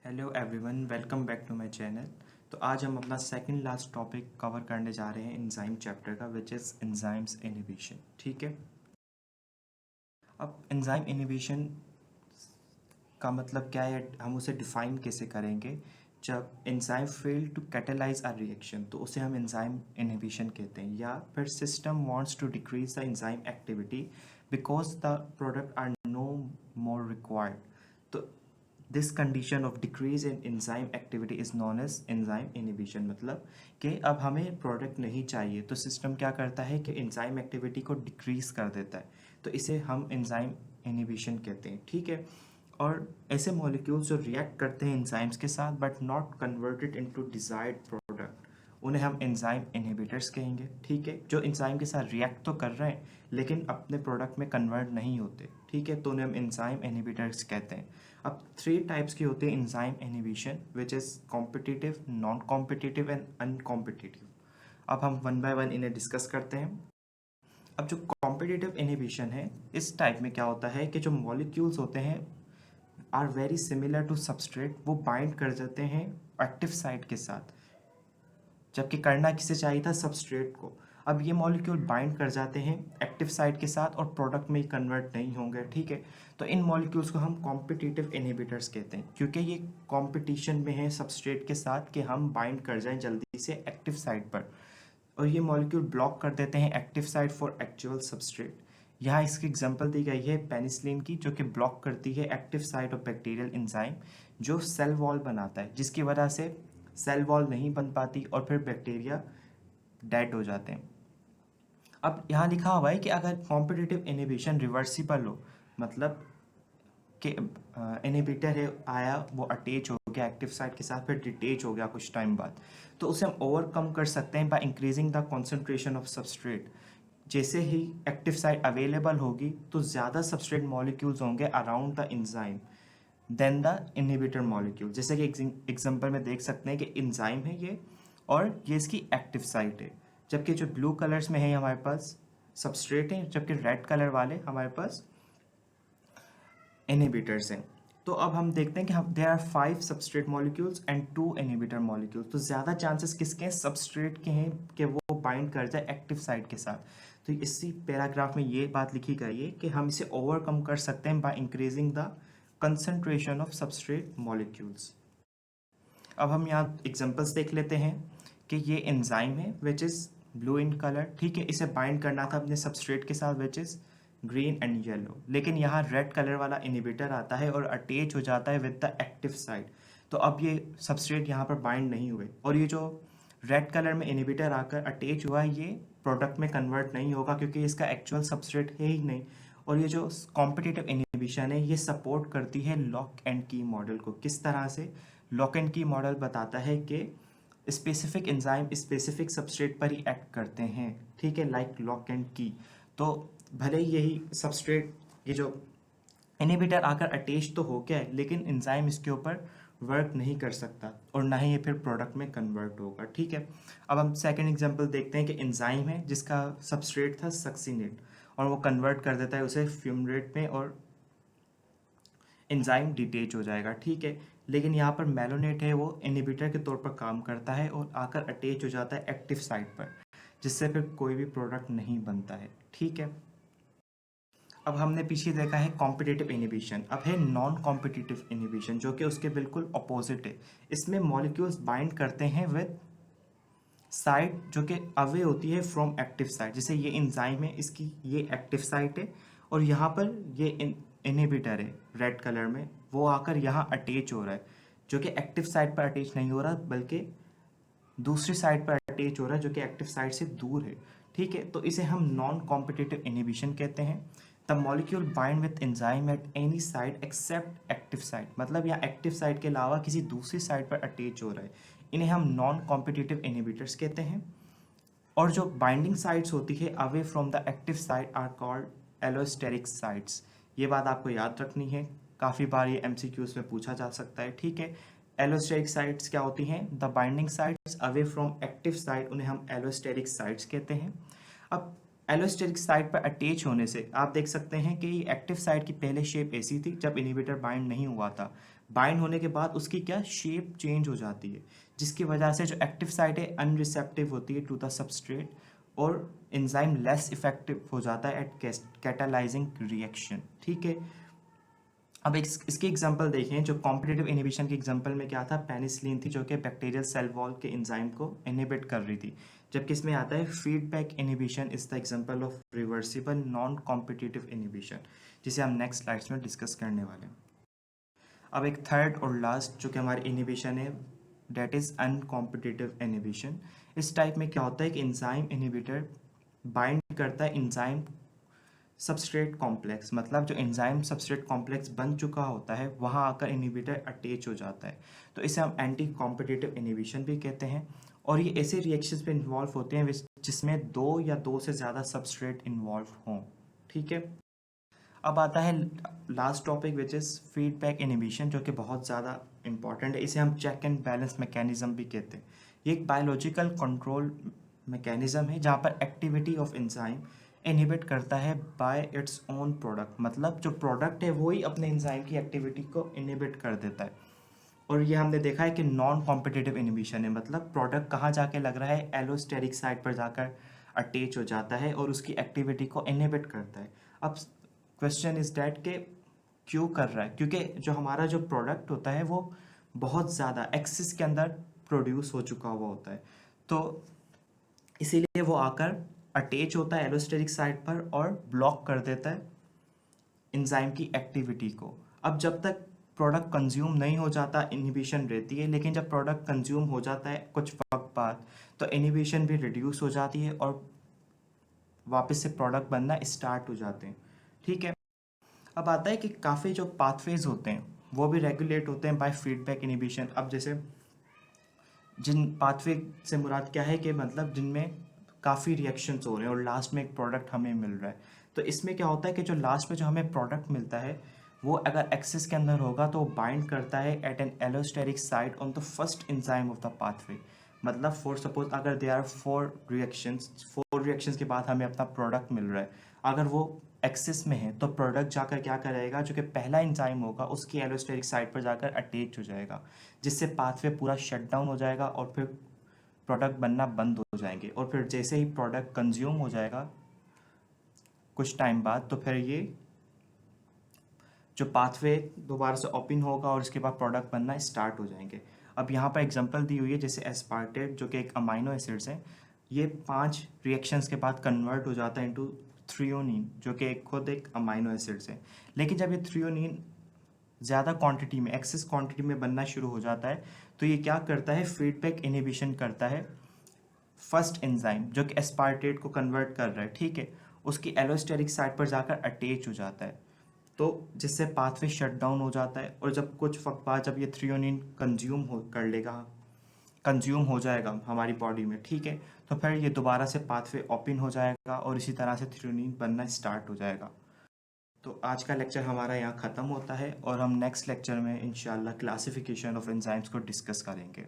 Hello everyone, welcome back to my channel. तो आज हम अपना सेकंड लास्ट टॉपिक कवर करने जा रहे हैं एंजाइम चैप्टर का, विच इज़ एंजाइम्स इनहिबिशन। ठीक है। अब एंजाइम इनहिबिशन का मतलब क्या है, हम उसे डिफाइन कैसे करेंगे। जब enzyme fail to catalyze a reaction तो उसे हम एंजाइम इनहिबिशन कहते हैं। या फिर system wants to decrease the enzyme activity because the product are no more required. तो this condition of decrease in enzyme activity is known as enzyme inhibition. मतलब कि अब हमें प्रोडक्ट नहीं चाहिए तो सिस्टम क्या करता है कि एंजाइम एक्टिविटी को डिक्रीज कर देता है, तो इसे हम एंजाइम इनहिबिशन कहते हैं। ठीक है। और ऐसे मॉलिक्यूल्स जो रिएक्ट करते हैं एंजाइम्स के साथ but not converted into desired product, उन्हें हम एंजाइम इनहिबिटर्स कहेंगे। ठीक है। जो एंजाइम के साथ रिएक्ट तो कर रहे हैं लेकिन अपने प्रोडक्ट में कन्वर्ट नहीं होते। ठीक है। तो उन्हें हम एंजाइम इनहिबिटर्स कहते हैं। अब 3 टाइप्स की होती है enzyme inhibition, which is competitive, non competitive and uncompetitive. अब हम वन बाय वन इन्हें डिस्कस करते हैं। अब जो कॉम्पिटिटिव इनहिबिशन है, इस टाइप में क्या होता है कि जो मॉलिक्यूल्स होते हैं are very similar to substrate, वो बाइंड कर जाते हैं एक्टिव साइट के साथ, जबकि करना किसे चाहिए था, सबस्ट्रेट को। अब ये मॉलिक्यूल बाइंड कर जाते हैं एक्टिव साइट के साथ और प्रोडक्ट में ही कन्वर्ट नहीं होंगे। ठीक है। तो इन मॉलिक्यूल्स को हम कॉम्पिटिटिव इनहिबिटर्स कहते हैं, क्योंकि ये कॉम्पिटिशन में है सबस्ट्रेट के साथ कि हम बाइंड कर जाएं जल्दी से एक्टिव साइट पर। और ये मॉलिक्यूल ब्लॉक कर देते हैं active site for actual substrate. यहाँ इसकी एग्जांपल दी गई है पेनिसिलिन की, जो कि ब्लॉक करती है active site of bacterial enzyme जो सेल वॉल बनाता है, जिसकी वजह से सेल वॉल नहीं बन पाती और फिर बैक्टीरिया डेड हो जाते हैं। अब यहाँ लिखा हुआ है कि अगर कॉम्पिटिटिव इनहिबिशन रिवर्सिबल हो, मतलब कि इनहिबिटर है आया, वो अटैच हो गया एक्टिव साइट के साथ, फिर डिटेच हो गया कुछ टाइम बाद, तो उसे हम ओवरकम कर सकते हैं by increasing the concentration of substrate. जैसे ही एक्टिव साइट अवेलेबल होगी तो ज़्यादा सबस्ट्रेट मॉलिक्यूल्स होंगे around the enzyme then the inhibitor molecule. जैसे कि एग्जांपल में देख सकते हैं कि एंजाइम है ये और ये इसकी एक्टिव साइट है, जबकि जो ब्लू कलर्स में है हमारे पास सबस्ट्रेट है, जबकि रेड कलर वाले हमारे पास इनहिबिटर्स हैं। तो अब हम देखते हैं कि हम there are 5 substrate molecules and 2 inhibitor molecules. तो ज़्यादा चांसेस किसके हैं, सबस्ट्रेट के हैं कि वो बाइंड कर जाए एक्टिव साइट के साथ। तो इसी पैराग्राफ में ये बात लिखी गई है कि हम इसे ओवरकम कर सकते हैं by increasing the concentration of substrate molecules. अब हम यहाँ एग्जांपल्स देख लेते हैं कि ये एंजाइम है which is blue in colour. ठीक है। इसे बाइंड करना था अपने सबस्ट्रेट के साथ which is green and yellow, लेकिन यहाँ रेड कलर वाला इनहिबिटर आता है और अटैच हो जाता है विद द एक्टिव साइट। तो अब ये सबस्ट्रेट यहाँ पर बाइंड नहीं हुए और ये जो रेड कलर में इनहिबिटर आकर अटैच हुआ है, ये प्रोडक्ट में कन्वर्ट नहीं होगा क्योंकि इसका एक्चुअल सबस्ट्रेट है ही नहीं। और ये जो कॉम्पिटिटिव इनहिबिशन है, ये सपोर्ट करती है लॉक एंड की मॉडल को। किस तरह से, लॉक एंड की मॉडल बताता है कि स्पेसिफिक एंजाइम स्पेसिफिक सबस्ट्रेट पर ही एक्ट करते हैं। ठीक है, लाइक लॉक एंड की। तो भले ही यही सबस्ट्रेट, ये जो इनहिबिटर आकर अटैच तो हो गया है, लेकिन एंजाइम इसके ऊपर वर्क नहीं कर सकता और ना ही ये फिर प्रोडक्ट में कन्वर्ट होगा। ठीक है। अब हम सेकंड एग्जांपल देखते हैं कि एंजाइम है जिसका सबस्ट्रेट था सक्सिनेट और वो कन्वर्ट कर देता है उसे फ्यूमरेट में और एंजाइम डिटेच हो जाएगा। ठीक है। लेकिन यहाँ पर मेलोनेट है, वो इनहिबिटर के तौर पर काम करता है और आकर अटैच हो जाता है एक्टिव साइट पर, जिससे फिर कोई भी प्रोडक्ट नहीं बनता है। ठीक है। अब हमने पीछे देखा है कॉम्पिटिटिव इनहिबिशन, अब है नॉन कॉम्पिटिटिव इनहिबिशन जो कि उसके बिल्कुल अपोजिट है। इसमें मॉलिक्यूल्स बाइंड करते हैं विद साइट जो कि अवे होती है फ्रॉम एक्टिव साइट। जैसे ये एंजाइम है, इसकी ये एक्टिव साइट है और यहाँ पर ये इनहिबिटर है रेड कलर में, वो आकर यहाँ अटैच हो रहा है, जो कि एक्टिव साइट पर अटैच नहीं हो रहा बल्कि दूसरी साइड पर अटैच हो रहा है जो कि एक्टिव साइट से दूर है। ठीक है। तो इसे हम नॉन कॉम्पिटिटिव इनहिबिशन कहते हैं। The molecule bind with enzyme at any site except active site, मतलब यहाँ एक्टिव साइट के अलावा किसी दूसरी साइट पर अटैच हो रहा है, इन्हें हम नॉन कॉम्पिटिटिव इनहिबिटर्स कहते हैं। और जो बाइंडिंग साइट्स होती है away from the active site are called allosteric sites. ये बात आपको याद रखनी है, काफ़ी बार ये एमसीक्यूज में पूछा जा सकता है। ठीक है। एलोस्टेरिक साइट्स क्या होती हैं, the binding sites away from active site, उन्हें हम एलोस्टेरिक साइट्स कहते हैं। अब एलोस्टेरिक साइट पर अटैच होने से आप देख सकते हैं कि एक्टिव साइट की पहले शेप ऐसी थी जब इनहिबिटर बाइंड नहीं हुआ था, बाइंड होने के बाद उसकी क्या शेप चेंज हो जाती है, जिसकी वजह से जो एक्टिव साइट है अनरिसेप्टिव होती है टू द सबस्ट्रेट, और एंजाइम लेस इफेक्टिव हो जाता है एट कैटालाइजिंग रिएक्शन। ठीक है, अब एक इसके एग्जांपल देखें। जो कॉम्पिटिटिव इनहिबिशन के एग्जांपल में क्या था, पेनिसिलिन थी जो कि बैक्टीरियल सेल वॉल के एंजाइम को इनहिबिट कर रही थी, जबकि इसमें आता है feedback inhibition is the example of reversible non competitive inhibition, जिसे हम नेक्स्ट स्लाइड्स में डिस्कस करने वाले हैं। अब एक थर्ड और लास्ट जो कि हमारी इनहिबिशन है, डेट इज़ अनकॉम्पिटिटिव इनहिबिशन। इस टाइप में क्या होता है कि एंजाइम इनहिबिटर बाइंड करता है एंजाइम सबस्ट्रेट कॉम्प्लेक्स, मतलब जो एंजाइम सबस्ट्रेट कॉम्प्लेक्स बन चुका होता है वहाँ आकर इनहिबिटर अटैच हो जाता है, तो इसे हम एंटी कॉम्पिटिटिव इनहिबिशन भी कहते हैं। और ये ऐसे रिएक्शंस पे इन्वॉल्व होते हैं जिसमें दो या दो से ज़्यादा सबस्ट्रेट इन्वॉल्व हों। ठीक है, अब आता है last topic which is feedback inhibition, जो कि बहुत ज़्यादा इंपॉर्टेंट है। इसे हम चेक एंड बैलेंस मैकेनिज्म भी कहते हैं। ये एक बायोलॉजिकल कंट्रोल मैकेनिज्म है जहाँ पर एक्टिविटी ऑफ एंजाइम इनहिबिट करता है बाय इट्स ओन प्रोडक्ट, मतलब जो प्रोडक्ट है वही अपने एंजाइम की एक्टिविटी को इनहिबिट कर देता है। और ये हमने देखा है कि नॉन कॉम्पिटिटिव इनहिबिशन है, मतलब प्रोडक्ट कहाँ जाके लग रहा है, एलोस्टेरिक साइट पर जाकर अटैच हो जाता है और उसकी एक्टिविटी को इनहिबिट करता है। अब क्वेश्चन इज डैट के क्यों कर रहा है, क्योंकि जो हमारा जो प्रोडक्ट होता है वो बहुत ज़्यादा एक्सिस के अंदर प्रोड्यूस हो चुका हुआ होता है, तो इसीलिए वो आकर अटैच होता है एलोस्टेरिक साइट पर और ब्लॉक कर देता है एंजाइम की एक्टिविटी को। अब जब तक प्रोडक्ट कंज्यूम नहीं हो जाता इनहिबिशन रहती है, लेकिन जब प्रोडक्ट कंज्यूम हो जाता है कुछ वक्त बाद तो इनहिबिशन भी रिड्यूस हो जाती है और वापस से प्रोडक्ट बनना स्टार्ट हो जाते हैं। ठीक है, अब आता है कि काफ़ी जो पाथवेज होते हैं वो भी रेगुलेट होते हैं बाय फीडबैक इनहिबिशन। अब जैसे जिन पाथवे से मुराद क्या है कि मतलब जिनमें काफ़ी रिएक्शंस हो रहे हैं और लास्ट में एक प्रोडक्ट हमें मिल रहा है, तो इसमें क्या होता है कि जो लास्ट में जो हमें प्रोडक्ट मिलता है वो अगर एक्सेस के अंदर होगा तो बाइंड करता है at an allosteric site on the first enzyme of the pathway. मतलब फॉर सपोज अगर दे आर फोर रिएक्शंस के बाद हमें अपना प्रोडक्ट मिल रहा है, अगर वो एक्सिस में है तो प्रोडक्ट जाकर क्या करेगा, जो कि पहला एंजाइम होगा उसकी एलोस्टेरिक साइट पर जाकर अटैच हो जाएगा, जिससे पाथवे पूरा शट डाउन हो जाएगा और फिर प्रोडक्ट बनना बंद हो जाएंगे। और फिर जैसे ही प्रोडक्ट कंज्यूम हो जाएगा कुछ टाइम बाद, तो फिर ये जो पाथवे दोबारा से ओपन होगा और उसके बाद प्रोडक्ट बनना स्टार्ट हो जाएंगे। अब यहाँ पर एग्जांपल दी हुई है, जैसे एस्पार्टेट जो कि एक अमाइनो एसिड्स हैं, ये 5 रिएक्शंस के बाद कन्वर्ट हो जाता है इनटू थ्रियोनिन, जो कि खुद एक अमाइनो एसिड्स है। लेकिन जब ये थ्रियोनिन ज़्यादा क्वांटिटी में, एक्सेस क्वांटिटी में बनना शुरू हो जाता है, तो ये क्या करता है, फीडबैक इनहिबिशन करता है फर्स्ट एंजाइम जो कि एस्पार्टेट को कन्वर्ट कर रहा है, ठीक है, उसकी एलोस्टेरिक साइट पर जाकर अटैच हो जाता है, तो जिससे पाथवे शट डाउन हो जाता है। और जब कुछ वक्त बाद जब ये थ्रियोनिन कंज्यूम हो जाएगा हमारी बॉडी में, ठीक है, तो फिर ये दोबारा से पाथवे ओपन हो जाएगा और इसी तरह से थ्रियोनिन बनना स्टार्ट हो जाएगा। तो आज का लेक्चर हमारा यहाँ ख़त्म होता है और हम नेक्स्ट लेक्चर में इंशाल्लाह क्लासिफिकेशन ऑफ एंजाइम्स को डिस्कस करेंगे।